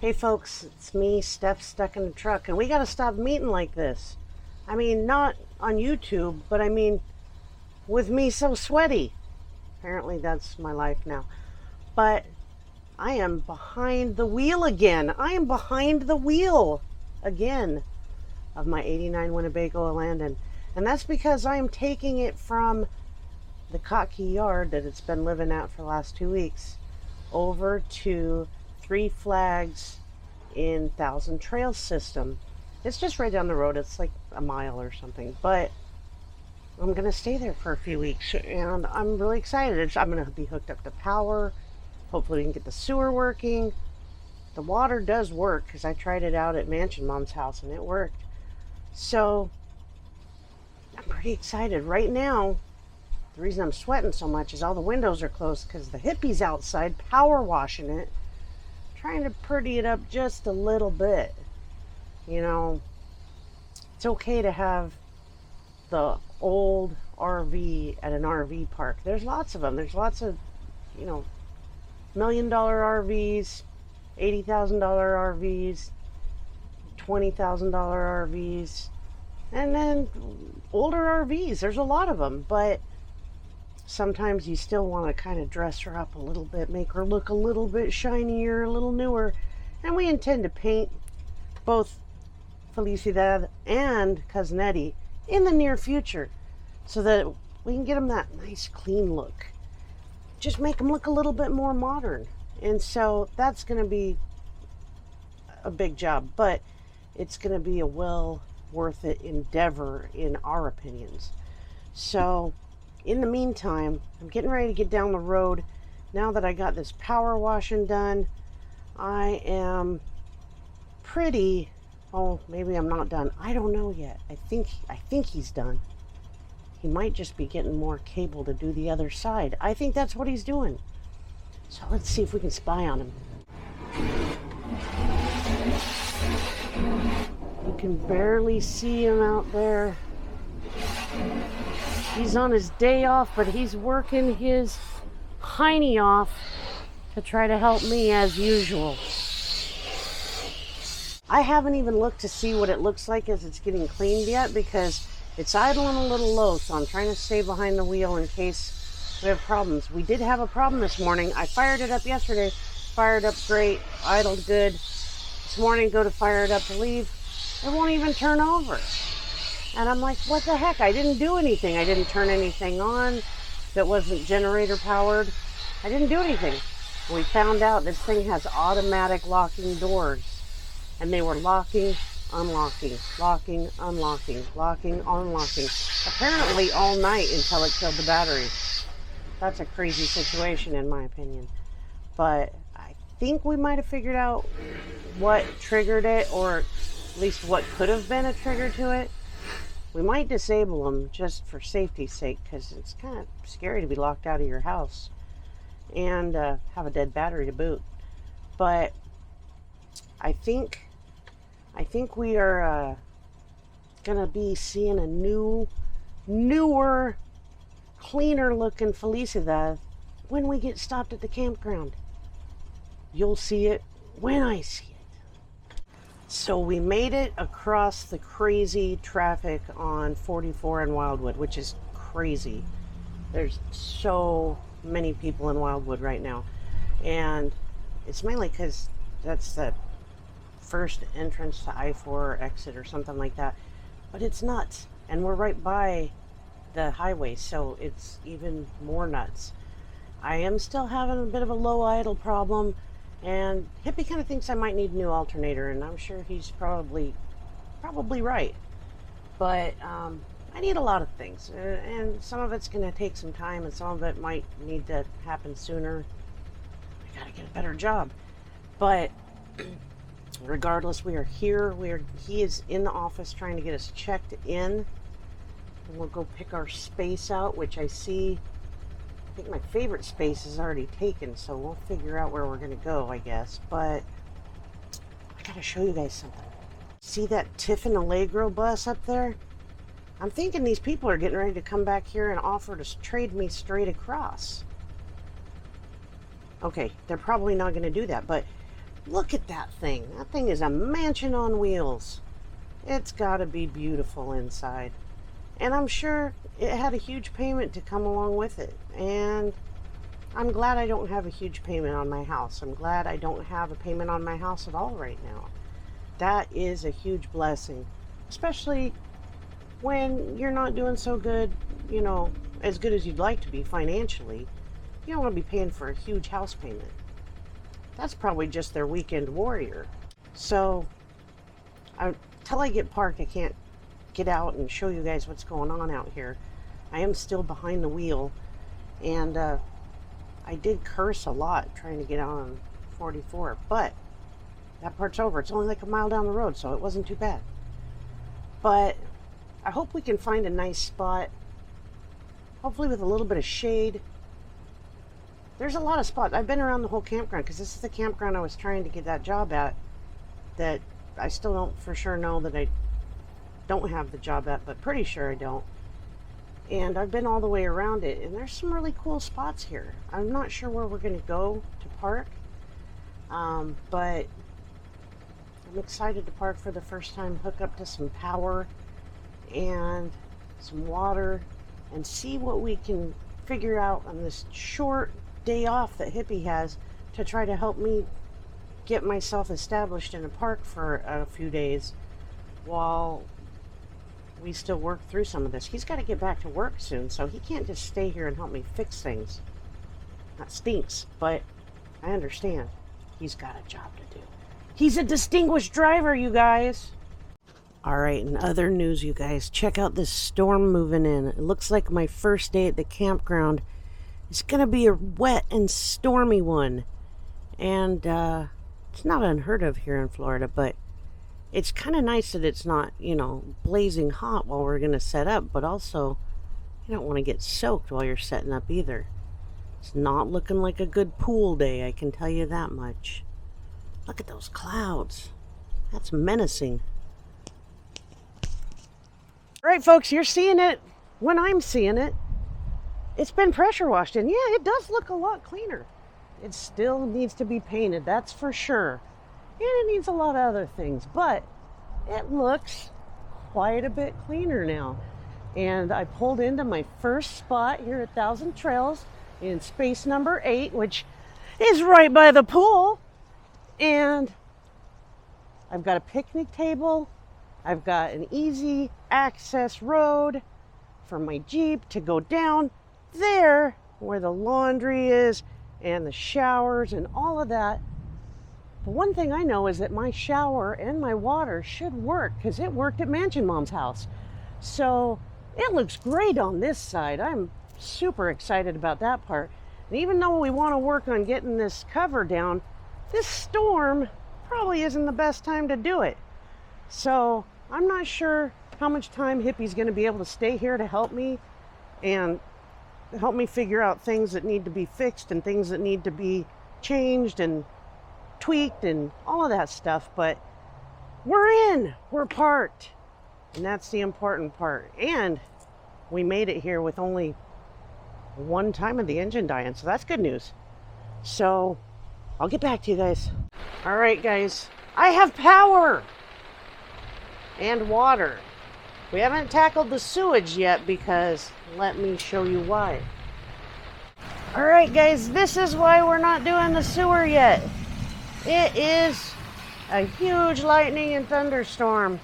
Hey folks, it's me, Steph, stuck in the truck, and we gotta stop meeting like this. I mean, not on YouTube, but I mean, with me so sweaty. Apparently that's my life now. But I am behind the wheel again. I am behind the wheel again of my 89 Winnebago Landon. And that's because I am taking it from the cocky yard that it's been living at for the last 2 weeks over to Three Flags in Thousand Trails system. It's just right down the road. It's like a mile or something, but I'm gonna stay there for a few weeks and I'm really excited. I'm gonna be hooked up to power. Hopefully we can get the sewer working. The water does work because I tried it out at Mansion Mom's house and it worked. So I'm pretty excited. Right now, the reason I'm sweating so much is all the windows are closed because the hippies outside power washing it, trying to pretty it up just a little bit. You know, it's okay to have the old RV at an RV park. There's lots of them. There's lots of, $1 million RVs, $80,000 RVs, $20,000 RVs, and then older RVs. There's a lot of them, but sometimes you still want to kind of dress her up a little bit, make her look a little bit shinier, a little newer. And we intend to paint both Felicidad and Cousin Eddie in the near future so that we can get them that nice clean look. Just make them look a little bit more modern. And so that's going to be a big job, but it's going to be a well worth it endeavor in our opinions. So in the meantime, I'm getting ready to get down the road. Now that I got this power washing done, I am pretty, maybe I'm not done. I don't know yet. I think he's done. He might just be getting more cable to do the other side. I think that's what he's doing. So let's see if we can spy on him. You can barely see him out there. He's on his day off, but he's working his hiney off to try to help me as usual. I haven't even looked to see what it looks like as it's getting cleaned yet because it's idling a little low, so I'm trying to stay behind the wheel in case we have problems. We did have a problem this morning. I fired it up yesterday, fired up great, idled good. This morning, go to fire it up to leave. It won't even turn over. And I'm like, what the heck? I didn't do anything. I didn't turn anything on that wasn't generator powered. I didn't do anything. We found out this thing has automatic locking doors. And they were locking, unlocking, locking, unlocking, locking, unlocking. Apparently all night until it killed the battery. That's a crazy situation in my opinion. But I think we might have figured out what triggered it, or at least what could have been a trigger to it. We might disable them just for safety's sake because it's kind of scary to be locked out of your house and have a dead battery to boot. But I think we are gonna be seeing a newer, cleaner looking Felicidad when we get stopped at the campground. You'll see it when I see it. So we made it across the crazy traffic on 44 in Wildwood, which is crazy. There's so many people in Wildwood right now. And it's mainly because that's the first entrance to I-4 or exit or something like that. But it's nuts. And we're right by the highway, so it's even more nuts. I am still having a bit of a low idle problem. And Hippie kind of thinks I might need a new alternator, and I'm sure he's probably right. But I need a lot of things, and some of it's going to take some time, and some of it might need to happen sooner. I gotta get a better job. But regardless, we are here. He is in the office trying to get us checked in, and we'll go pick our space out, which I see. I think my favorite space is already taken, so we'll figure out where we're going to go, I guess. But I got to show you guys something. See that Tiffin Allegro bus up there? I'm thinking these people are getting ready to come back here and offer to trade me straight across. Okay, they're probably not going to do that, but Look at that thing. That thing is a mansion on wheels. It's got to be beautiful inside. And I'm sure it had a huge payment to come along with it. And I'm glad I don't have a huge payment on my house. I'm glad I don't have a payment on my house at all right now. That is a huge blessing, especially when you're not doing so good, you know, as good as you'd like to be financially. You don't want to be paying for a huge house payment. That's probably just their weekend warrior. So, until I get parked, I can't get out and show you guys what's going on out here. I am still behind the wheel, and I did curse a lot trying to get out on 44, but that part's over. It's only like a mile down the road, so it wasn't too bad. But I hope we can find a nice spot, hopefully with a little bit of shade. There's a lot of spots. I've been around the whole campground because this is the campground I was trying to get that job at, that I still don't for sure know that I don't have the job at, but pretty sure I don't. And I've been all the way around it, and there's some really cool spots here. I'm not sure where we're going to go to park, but I'm excited to park for the first time, hook up to some power and some water, and see what we can figure out on this short day off that Hippie has to try to help me get myself established in a park for a few days while we still work through some of this. He's got to get back to work soon, so he can't just stay here and help me fix things. That stinks, but I understand. He's got a job to do. He's a distinguished driver, you guys. All right, in other news, you guys, check out this storm moving in. It looks like my first day at the campground is going to be a wet and stormy one. And it's not unheard of here in Florida, but it's kind of nice that it's not, you know, blazing hot while we're going to set up, but also you don't want to get soaked while you're setting up either. It's not looking like a good pool day, I can tell you that much. Look at those clouds. That's menacing. All right, folks, you're seeing it when I'm seeing it. It's been pressure washed, and yeah, it does look a lot cleaner. It still needs to be painted, that's for sure. And it needs a lot of other things, but it looks quite a bit cleaner now. And I pulled into my first spot here at Thousand Trails in space number 8, which is right by the pool. And I've got a picnic table. I've got an easy access road for my Jeep to go down there where the laundry is and the showers and all of that. The one thing I know is that my shower and my water should work because it worked at Mansion Mom's house. So it looks great on this side. I'm super excited about that part. And even though we want to work on getting this cover down, this storm probably isn't the best time to do it. So I'm not sure how much time Hippie's going to be able to stay here to help me and help me figure out things that need to be fixed and things that need to be changed and tweaked and all of that stuff. But we're parked, and that's the important part. And we made it here with only one time of the engine dying, so that's good news. So I'll get back to you guys. All right, guys, I have power and water. We haven't tackled the sewage yet because let me show you why. All right, guys, this is why we're not doing the sewer yet. It is a huge lightning and thunderstorm,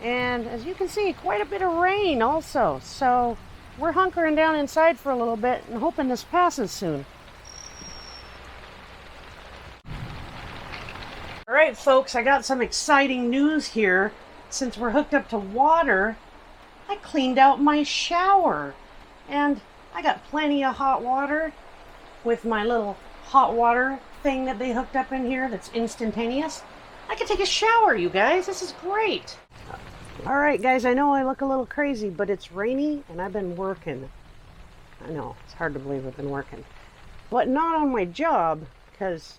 and as you can see, quite a bit of rain also. So we're hunkering down inside for a little bit and hoping this passes soon. All right, folks, I got some exciting news here. Since we're hooked up to water, I cleaned out my shower, and I got plenty of hot water with my little hot water thing that they hooked up in here that's instantaneous. I can take a shower, you guys. This is great. All right, guys, I know I look a little crazy, but it's rainy and I've been working. I know, it's hard to believe I've been working. But not on my job, because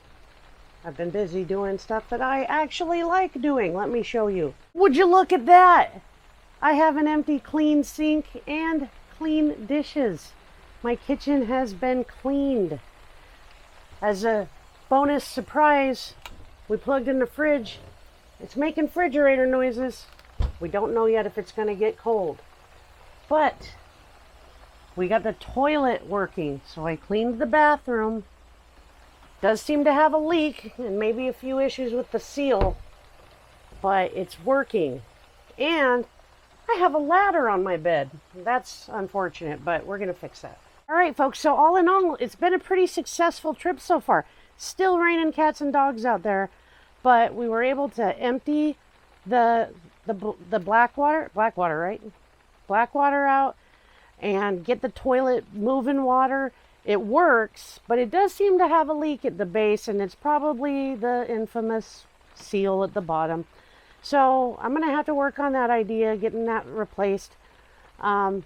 I've been busy doing stuff that I actually like doing. Let me show you. Would you look at that? I have an empty clean sink and clean dishes. My kitchen has been cleaned. As a bonus surprise, We plugged in the fridge. It's making refrigerator noises. We don't know yet if it's going to get cold. But we got the toilet working. So I cleaned the bathroom. Does seem to have a leak and maybe a few issues with the seal. But it's working. And I have a ladder on my bed. That's unfortunate, but we're going to fix that. All right, folks. So all in all, it's been a pretty successful trip so far. Still raining cats and dogs out there. But we were able to empty the black water, right? Black water out and get the toilet moving water. It works, but it does seem to have a leak at the base, and it's probably the infamous seal at the bottom. So I'm going to have to work on that idea, getting that replaced. The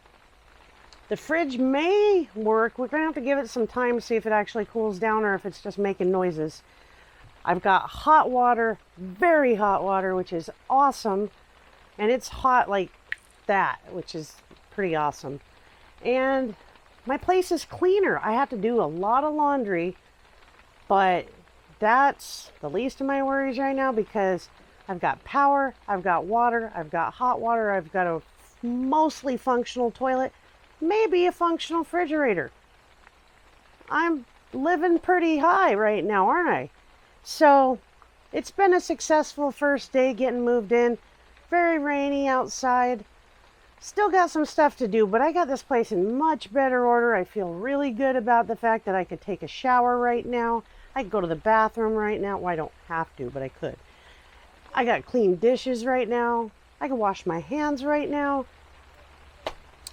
fridge may work. We're going to have to give it some time to see if it actually cools down or if it's just making noises. I've got hot water, very hot water, which is awesome. And it's hot like that, which is pretty awesome. And my place is cleaner. I have to do a lot of laundry, but that's the least of my worries right now because I've got power, I've got water, I've got hot water, I've got a mostly functional toilet, maybe a functional refrigerator. I'm living pretty high right now, aren't I? So it's been a successful first day getting moved in. Very rainy outside. Still got some stuff to do, but I got this place in much better order. I feel really good about the fact that I could take a shower right now. I could go to the bathroom right now. Well, I don't have to, but I could. I got clean dishes right now. I can wash my hands right now.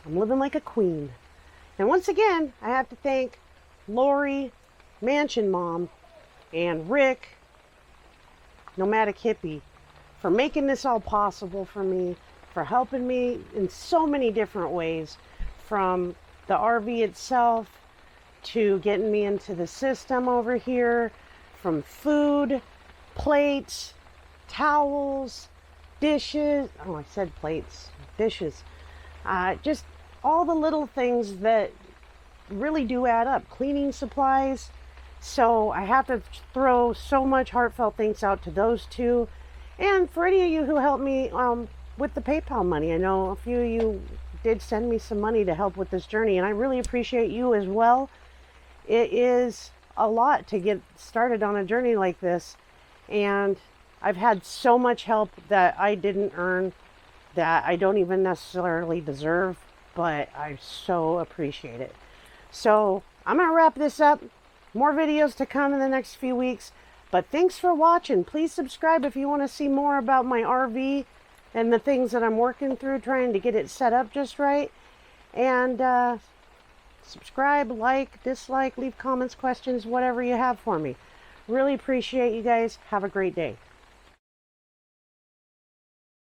I'm living like a queen. And once again, I have to thank Lori, Mansion Mom, and Rick, Nomadic Hippie, for making this all possible for me, for helping me in so many different ways, from the RV itself to getting me into the system over here, from food, plates, towels, dishes. Oh, I said plates, dishes. Just all the little things that really do add up. Cleaning supplies. So I have to throw so much heartfelt thanks out to those two. And for any of you who helped me with the PayPal money. I know a few of you did send me some money to help with this journey, and I really appreciate you as well. It is a lot to get started on a journey like this, and I've had so much help that I didn't earn, that I don't even necessarily deserve, but I so appreciate it. So I'm going to wrap this up. More videos to come in the next few weeks. But thanks for watching. Please subscribe if you want to see more about my RV and the things that I'm working through, trying to get it set up just right. And subscribe, like, dislike, leave comments, questions, whatever you have for me. Really appreciate you guys. Have a great day.